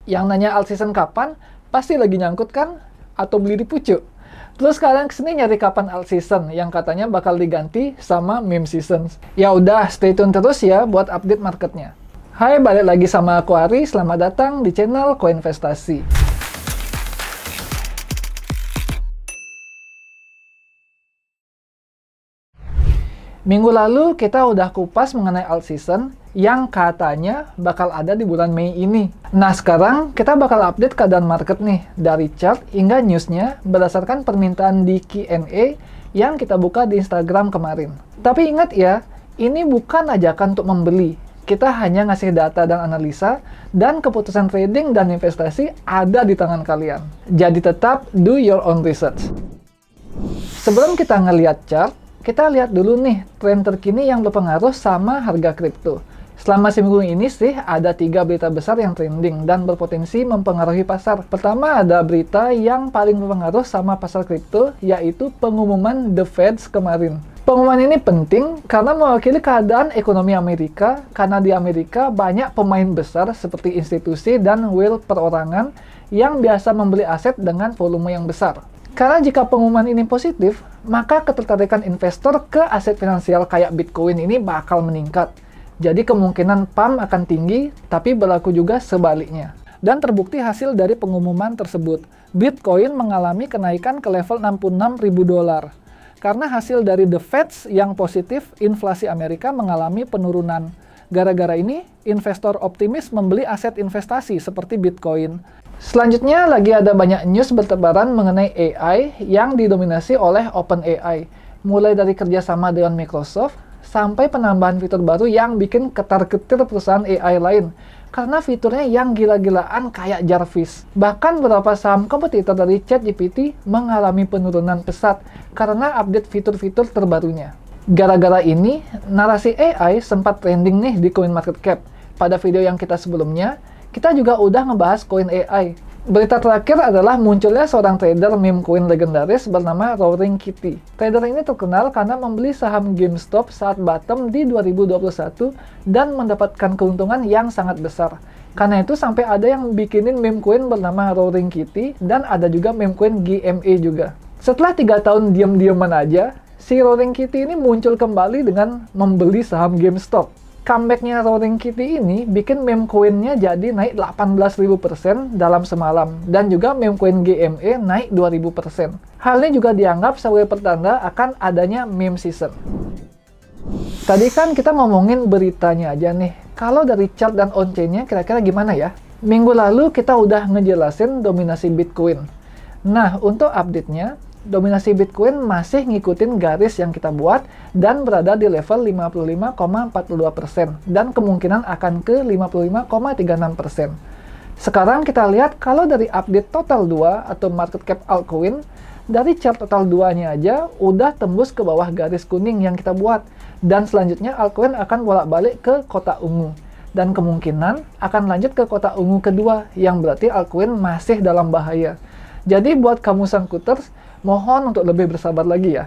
Yang nanya alt season kapan, pasti lagi nyangkut kan? Atau beli di pucuk? Terus kalian kesini nyari kapan alt season yang katanya bakal diganti sama meme seasons. Ya udah, stay tune terus ya buat update marketnya. Hai, balik lagi sama aku Ari, selamat datang di channel Koinvestasi. Minggu lalu kita udah kupas mengenai alt season yang katanya bakal ada di bulan Mei ini. Nah sekarang kita bakal update keadaan market nih dari chart hingga newsnya berdasarkan permintaan di Q&A yang kita buka di Instagram kemarin. Tapi ingat ya, ini bukan ajakan untuk membeli. Kita hanya ngasih data dan analisa, dan keputusan trading dan investasi ada di tangan kalian. Jadi tetap do your own research. Sebelum kita ngelihat chart, kita lihat dulu nih tren terkini yang berpengaruh sama harga kripto. Selama seminggu ini sih ada 3 berita besar yang trending dan berpotensi mempengaruhi pasar. Pertama ada berita yang paling berpengaruh sama pasar kripto, yaitu pengumuman The Fed kemarin. Pengumuman ini penting karena mewakili keadaan ekonomi Amerika, karena di Amerika banyak pemain besar seperti institusi dan will perorangan yang biasa membeli aset dengan volume yang besar. Karena jika pengumuman ini positif, maka ketertarikan investor ke aset finansial kayak Bitcoin ini bakal meningkat. Jadi kemungkinan PAM akan tinggi, tapi berlaku juga sebaliknya. Dan terbukti hasil dari pengumuman tersebut, Bitcoin mengalami kenaikan ke level $66.000. Karena hasil dari The Fed yang positif, inflasi Amerika mengalami penurunan. Gara-gara ini, investor optimis membeli aset investasi seperti Bitcoin. Selanjutnya lagi ada banyak news bertebaran mengenai AI yang didominasi oleh OpenAI. Mulai dari kerjasama dengan Microsoft, sampai penambahan fitur baru yang bikin ketar-ketir perusahaan AI lain. Karena fiturnya yang gila-gilaan kayak Jarvis. Bahkan beberapa saham kompetitor dari ChatGPT mengalami penurunan pesat karena update fitur-fitur terbarunya. Gara-gara ini, narasi AI sempat trending nih di CoinMarketCap. Pada video yang kita sebelumnya, kita juga udah ngebahas koin AI. Berita terakhir adalah munculnya seorang trader meme koin legendaris bernama Roaring Kitty. Trader ini terkenal karena membeli saham GameStop saat bottom di 2021 dan mendapatkan keuntungan yang sangat besar. Karena itu sampai ada yang bikinin meme koin bernama Roaring Kitty dan ada juga meme koin GME juga. Setelah 3 tahun diam-diaman aja, si Roaring Kitty ini muncul kembali dengan membeli saham GameStop. Comeback-nya Roaring Kitty ini bikin meme coin-nya jadi naik 18.000% dalam semalam, dan juga meme coin GME naik 2.000%. Hal ini juga dianggap sebagai pertanda akan adanya meme season. Tadi kan kita ngomongin beritanya aja nih, kalau dari chart dan on-chain-nya kira-kira gimana ya? Minggu lalu kita udah ngejelasin dominasi Bitcoin. Nah, untuk update-nya, dominasi Bitcoin masih ngikutin garis yang kita buat dan berada di level 55,42% dan kemungkinan akan ke 55,36%. Sekarang kita lihat kalau dari update total 2 atau market cap altcoin, dari chart total 2-nya aja udah tembus ke bawah garis kuning yang kita buat, dan selanjutnya altcoin akan bolak-balik ke kotak ungu. Dan kemungkinan akan lanjut ke kotak ungu kedua, yang berarti altcoin masih dalam bahaya. Jadi buat kamu sangkuters, mohon untuk lebih bersabar lagi ya.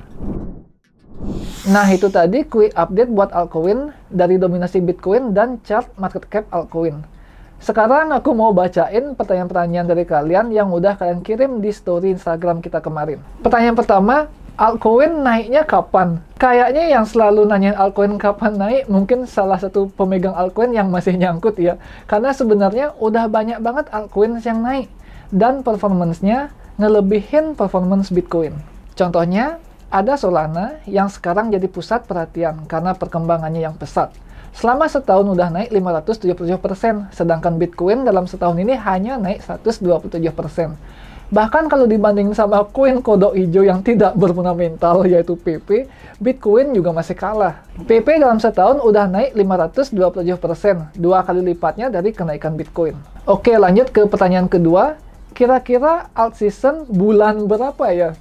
Nah itu tadi quick update buat altcoin dari dominasi Bitcoin dan chart market cap altcoin. Sekarang aku mau bacain pertanyaan-pertanyaan dari kalian yang udah kalian kirim di story Instagram kita kemarin. Pertanyaan pertama, altcoin naiknya kapan? Kayaknya yang selalu nanyain altcoin kapan naik mungkin salah satu pemegang altcoin yang masih nyangkut ya. Karena sebenarnya udah banyak banget altcoin yang naik dan performance-nya ngelebihin performance Bitcoin. Contohnya, ada Solana yang sekarang jadi pusat perhatian karena perkembangannya yang pesat. Selama setahun udah naik 577%, sedangkan Bitcoin dalam setahun ini hanya naik 127%. Bahkan kalau dibandingin sama koin kodok hijau yang tidak berfundamental yaitu PP, Bitcoin juga masih kalah. PP dalam setahun udah naik 527%, 2 kali lipatnya dari kenaikan Bitcoin. Oke, lanjut ke pertanyaan kedua. Kira-kira alt season bulan berapa ya?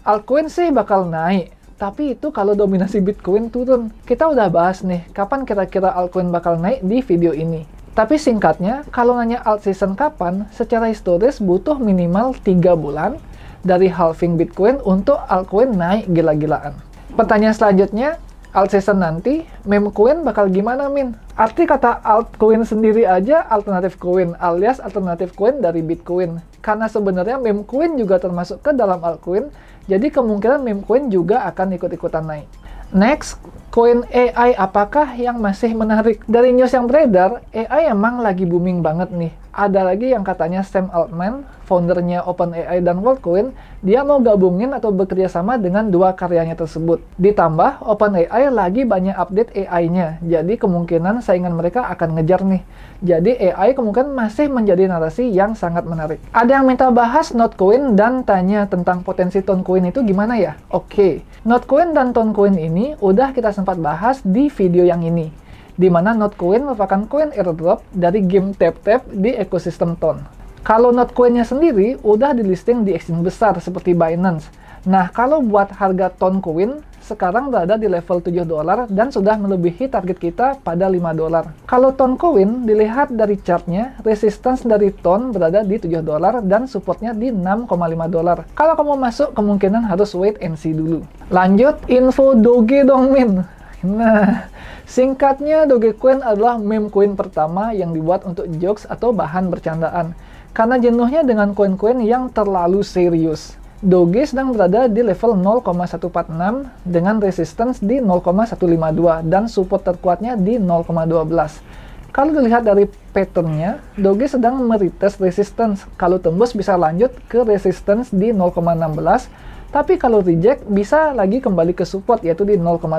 Altcoin sih bakal naik, tapi itu kalau dominasi Bitcoin turun. Kita udah bahas nih, kapan kira-kira altcoin bakal naik di video ini. Tapi singkatnya, kalau nanya alt season kapan, secara historis butuh minimal 3 bulan dari halving Bitcoin untuk altcoin naik gila-gilaan. Pertanyaan selanjutnya, alt season nanti, meme coin bakal gimana, Min? Arti kata altcoin sendiri aja alternatif coin, alias alternatif coin dari Bitcoin. Karena sebenarnya meme coin juga termasuk ke dalam altcoin, jadi kemungkinan meme coin juga akan ikut-ikutan naik. Next, koin AI apakah yang masih menarik? Dari news yang beredar, AI emang lagi booming banget nih. Ada lagi yang katanya Sam Altman, foundernya OpenAI dan Worldcoin, dia mau gabungin atau bekerja sama dengan dua karyanya tersebut. Ditambah, OpenAI lagi banyak update AI-nya, jadi kemungkinan saingan mereka akan ngejar nih. Jadi AI kemungkinan masih menjadi narasi yang sangat menarik. Ada yang minta bahas Notcoin dan tanya tentang potensi Toncoin itu gimana ya? Oke, Notcoin dan Toncoin ini udah kita sempat bahas di video yang ini, di mana Notcoin merupakan koin airdrop dari game tap-tap di ekosistem Ton. Kalau Notcoin-nya sendiri udah di listing di exchange besar seperti Binance. Nah, kalau buat harga Toncoin sekarang berada di level $7 dan sudah melebihi target kita pada $5. Kalau Toncoin dilihat dari chartnya, resistance dari Ton berada di $7 dan supportnya di $6,5. Kalau kamu masuk, kemungkinan harus wait and see dulu. Lanjut, info Doge dong, Min. Nah, singkatnya Dogecoin adalah meme coin pertama yang dibuat untuk jokes atau bahan bercandaan. Karena jenuhnya dengan koin-koin yang terlalu serius. Doge sedang berada di level 0,146 dengan resistance di 0,152 dan support terkuatnya di 0,12. Kalau dilihat dari patternnya, Doge sedang meretest resistance. Kalau tembus bisa lanjut ke resistance di 0,16, tapi kalau reject bisa lagi kembali ke support yaitu di 0,12.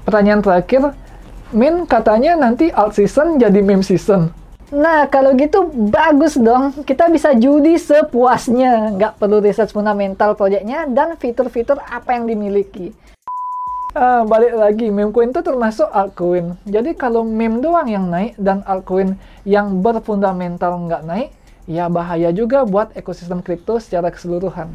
Pertanyaan terakhir, Min katanya nanti alt season jadi meme season. Nah, kalau gitu bagus dong. Kita bisa judi sepuasnya. Nggak perlu research fundamental proyeknya dan fitur-fitur apa yang dimiliki. Balik lagi, meme coin itu termasuk altcoin. Jadi kalau meme doang yang naik dan altcoin yang berfundamental nggak naik, ya bahaya juga buat ekosistem kripto secara keseluruhan.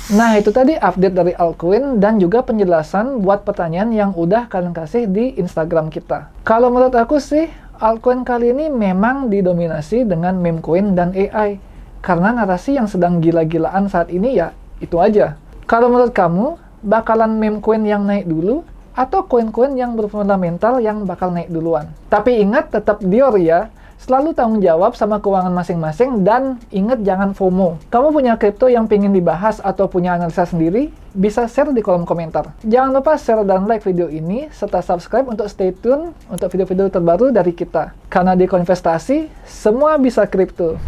Nah, itu tadi update dari altcoin dan juga penjelasan buat pertanyaan yang udah kalian kasih di Instagram kita. Kalau menurut aku sih, altcoin kali ini memang didominasi dengan meme coin dan AI. Karena narasi yang sedang gila-gilaan saat ini ya itu aja. Kalau menurut kamu, bakalan meme coin yang naik dulu atau koin-koin yang berfundamental yang bakal naik duluan? Tapi ingat, tetap Dior ya. Selalu tanggung jawab sama keuangan masing-masing dan ingat jangan FOMO. Kamu punya kripto yang pengen dibahas atau punya analisa sendiri? Bisa share di kolom komentar. Jangan lupa share dan like video ini, serta subscribe untuk stay tune untuk video-video terbaru dari kita. Karena di Koinvestasi, semua bisa kripto.